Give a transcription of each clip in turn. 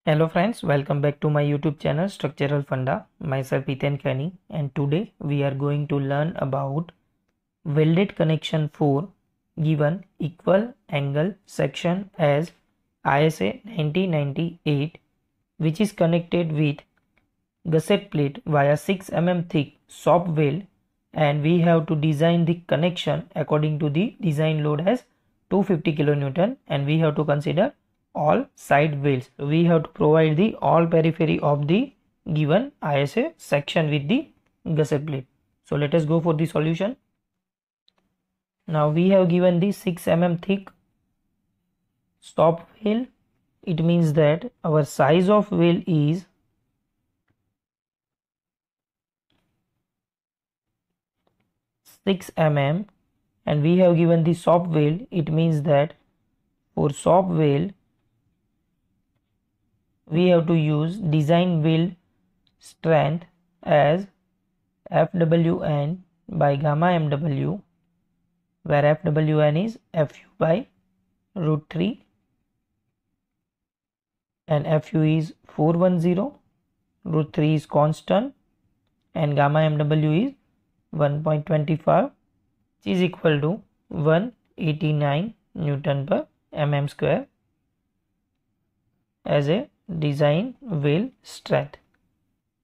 Hello friends, welcome back to my YouTube channel Structural Funda. Myself Ethan Kenny, and today we are going to learn about welded connection for given equal angle section as ISA 1998, which is connected with gusset plate via 6 mm thick shop weld, and we have to design the connection according to the design load as 250 kN, and we have to consider all side welds. We have to provide the all periphery of the given ISA section with the gusset plate. So let us go for the solution. Now we have given the 6 mm thick shop weld. It means that our size of weld is 6 mm, and we have given the shop weld. It means that for shop weld we have to use design weld strength as FWN by gamma mw, where FWN is Fu by root 3 and Fu is 410, root 3 is constant, and gamma mw is 1.25, which is equal to 189 Newton per mm square as a design weld strength.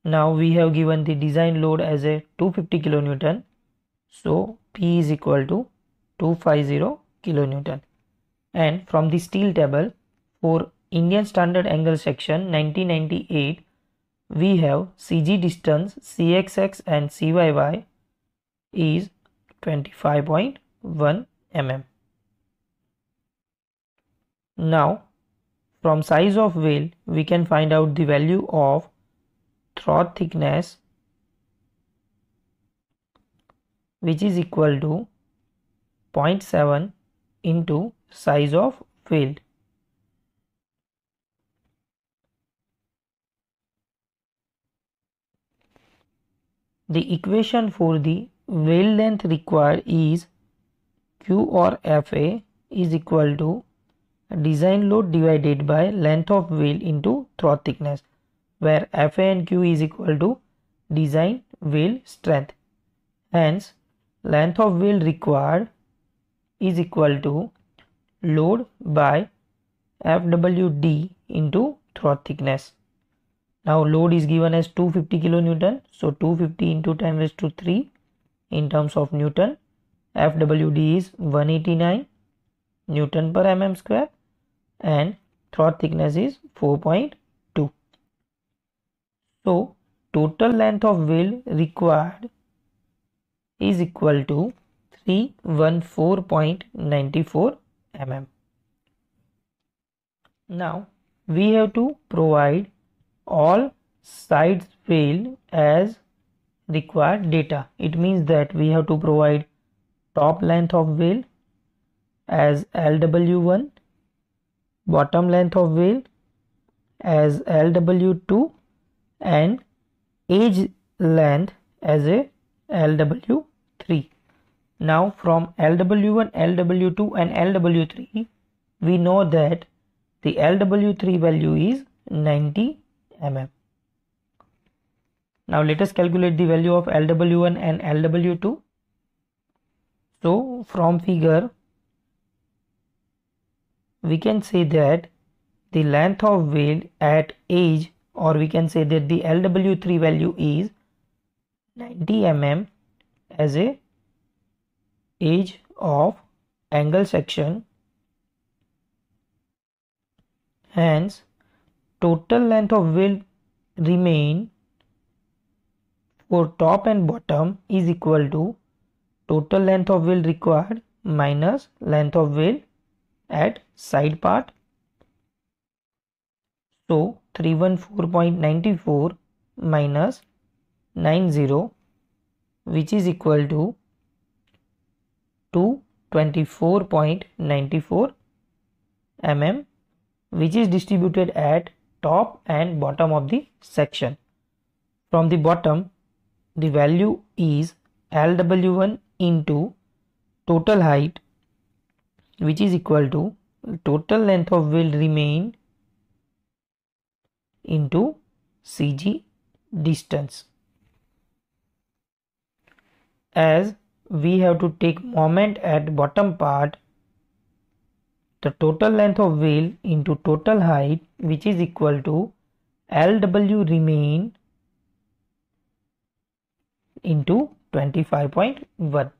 Now we have given the design load as a 250 kN, so P is equal to 250 kN. And from the steel table for Indian Standard Angle Section 1998, we have CG distance CXX and CYY is 25.1 mm. Now from size of weld we can find out the value of throat thickness, which is equal to 0.7 into size of weld. The equation for the weld length required is Q or FA is equal to design load divided by length of weld into throat thickness, where Fa and Q is equal to design weld strength. Hence, length of weld required is equal to load by FWD into throat thickness. Now load is given as 250 kN, so 250 into 10 raised to 3 in terms of Newton. FWD is 189 Newton per mm square, and throat thickness is 4.2. So total length of weld required is equal to 314.94 mm. Now we have to provide all sides weld as required data. It means that we have to provide top length of weld as LW1, bottom length of weld as LW2, and edge length as a LW3. Now from LW1, LW2 and LW3 we know that the LW3 value is 90 mm. Now let us calculate the value of LW1 and LW2. So from figure we can say that the length of weld at edge, or we can say that the LW3 value is 90 mm as a edge of angle section. Hence total length of weld remain for top and bottom is equal to total length of weld required minus length of weld at side part. So 314.94 minus 90, which is equal to 224.94 mm, which is distributed at top and bottom of the section. From the bottom the value is LW1 into total height, which is equal to total length of weld remain into CG distance. As we have to take moment at bottom part, the total length of wheel into total height, which is equal to LW remain into 25.1.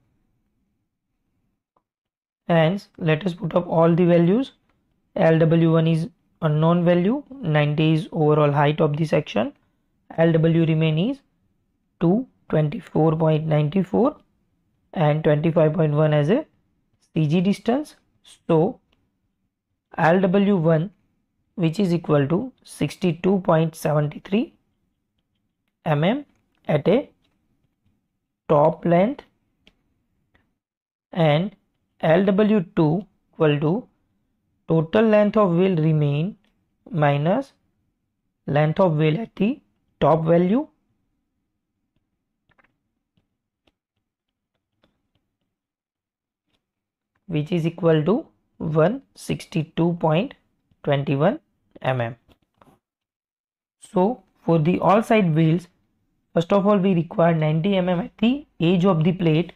Hence, let us put up all the values. LW1 is unknown value, 90 is overall height of the section, LW remain is 224.94 and 25.1 as a CG distance. So LW1, which is equal to 62.73 mm at a top length, and LW2 equal to total length of wheel remain minus length of wheel at the top value, which is equal to 162.21 mm. So for the all side wheels, first of all we require 90 mm at the edge of the plate,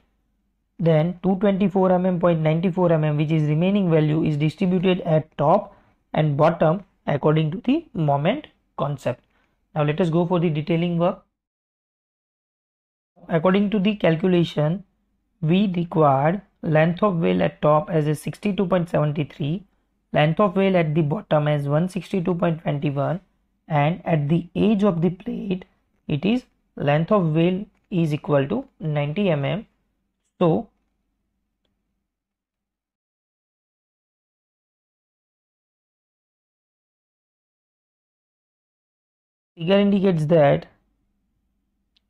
then 224 mm.94 mm, which is remaining value, is distributed at top and bottom according to the moment concept. Now let us go for the detailing work. According to the calculation, we required length of wheel at top as a 62.73, length of wheel at the bottom as 162.21, and at the edge of the plate it is length of wheel is equal to 90 mm. So figure indicates that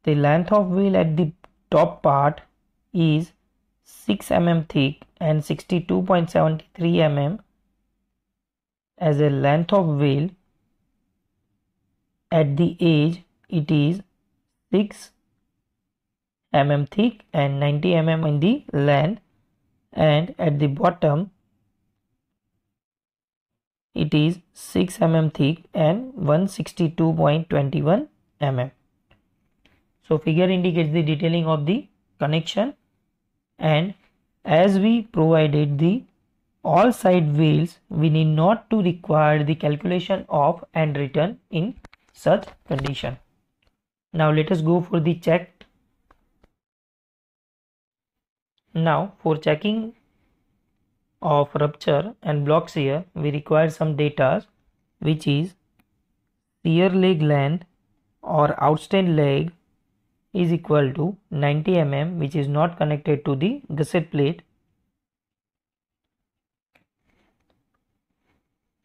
the length of wheel at the top part is 6 mm thick and 62.73 mm as a length of wheel. At the edge it is 6 mm thick and 90 mm in the length, and at the bottom it is 6 mm thick and 162.21 mm. So figure indicates the detailing of the connection, and as we provided the all side wheels, we need not to require the calculation of and return in such condition. Now let us go for the check. Now for checking of rupture and block shear, we require some data, which is shear leg length or outstand leg is equal to 90 mm, which is not connected to the gusset plate.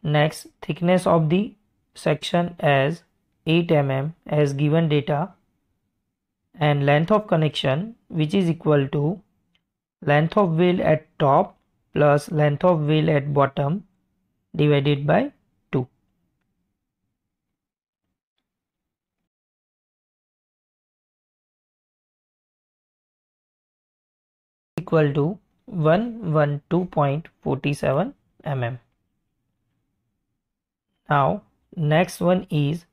Next, thickness of the section as 8 mm as given data, and length of connection, which is equal to length of wheel at top plus length of wheel at bottom divided by 2. Equal to 112.47 mm. Now next one is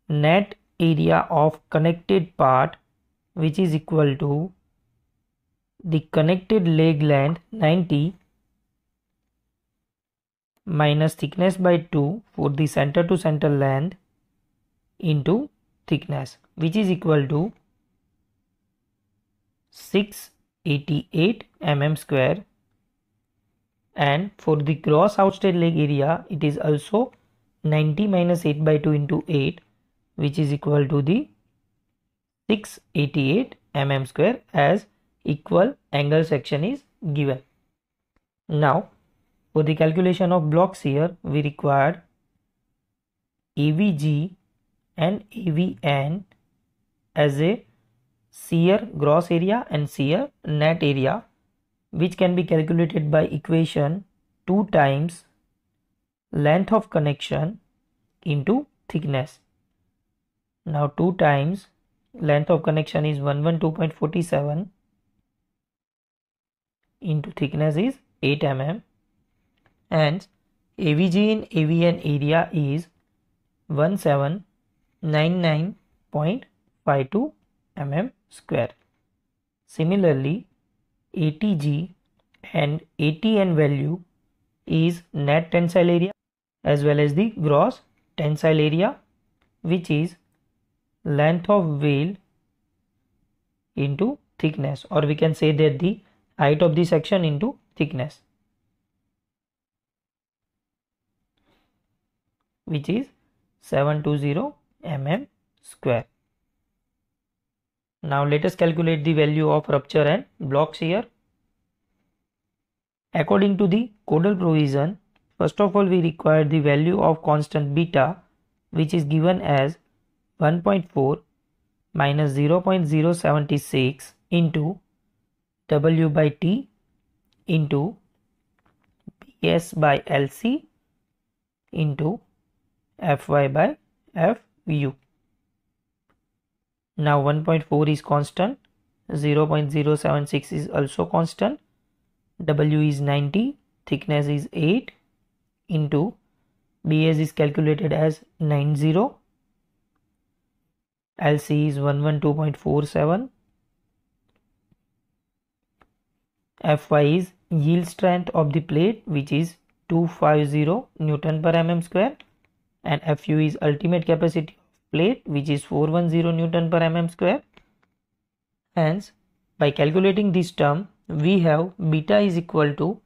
net area of connected part, which is equal to the connected leg length 90 minus thickness by 2 for the center to center length into thickness, which is equal to 688 mm square, and for the gross outside leg area it is also 90 minus 8 by 2 into 8, which is equal to the 688 mm square, as equal angle section is given. Now for the calculation of block shear, we required AVG and AVN as a shear gross area and shear net area, which can be calculated by equation 2 times length of connection into thickness. Now 2 times length of connection is 112.47 into thickness is 8 mm, and AVG in AVN area is 1799.52 mm square. Similarly, ATG and ATN value is net tensile area as well as the gross tensile area, which is length of wale into thickness, or we can say that the height of the section into thickness, which is 720 mm square. Now let us calculate the value of rupture and block shear. According to the codal provision, first of all we require the value of constant beta, which is given as 1.4 minus 0.076 into W by T into BS by LC into Fy by Fu. Now 1.4 is constant, 0.076 is also constant, W is 90, thickness is 8 into BS is calculated as 90, LC is 112.47, Fy is yield strength of the plate, which is 250 Newton per mm square, and Fu is ultimate capacity of plate, which is 410 Newton per mm square. Hence, by calculating this term, we have beta is equal to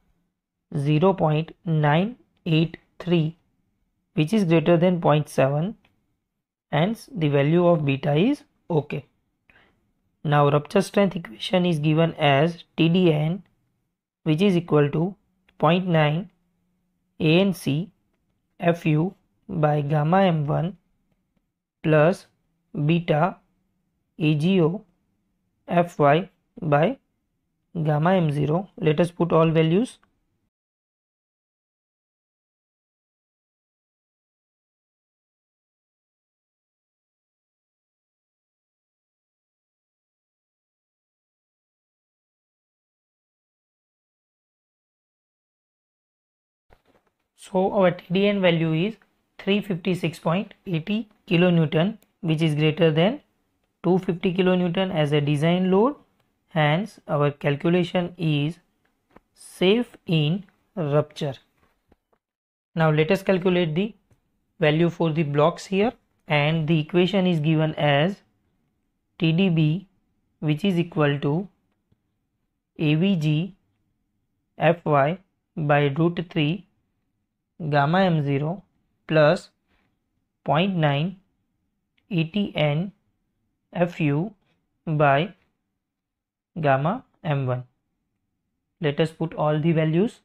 0.983, which is greater than 0.7. Hence, the value of beta is okay. Now, rupture strength equation is given as TDN, which is equal to 0.9 ANC Fu by gamma m1 plus beta AGO Fy by gamma m0. Let us put all values. So our TDN value is 356.80 kilonewton, which is greater than 250 kilonewton as a design load. Hence, our calculation is safe in rupture. Now let us calculate the value for the blocks here, and the equation is given as TDB, which is equal to AVG Fy by root 3 gamma m0 plus 0.9 ATN Fu by gamma m1. Let us put all the values.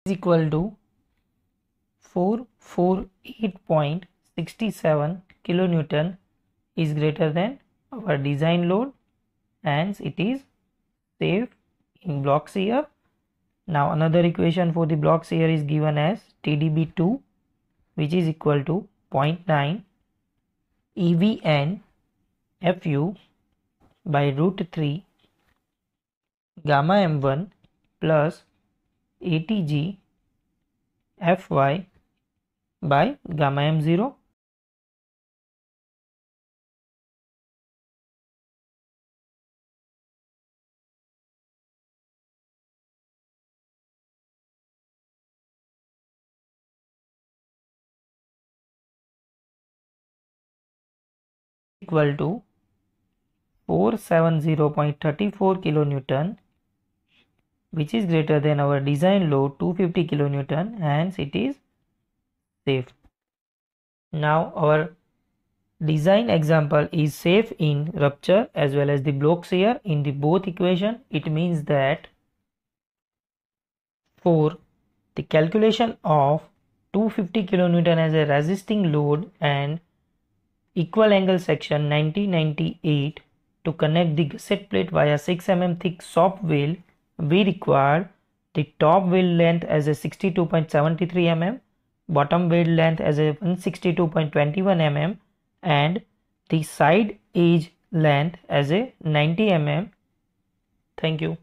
Is equal to 448.67 kilonewton is greater than our design load, hence it is safe in block shear. Now another equation for the block shear is given as TDB2, which is equal to 0.9 EVN Fu by root 3 gamma m1 plus ATG Fy by gamma m0. Equal to 470.34 kilonewton, which is greater than our design load 250 kilonewton, hence it is safe. Now our design example is safe in rupture as well as the block shear in the both equation. It means that for the calculation of 250 kilonewton as a resisting load and equal angle section 90-98 to connect the gusset plate via 6 mm thick shop wheel, we require the top wheel length as a 62.73 mm, bottom weld length as a 162.21 mm and the side edge length as a 90 mm. Thank you.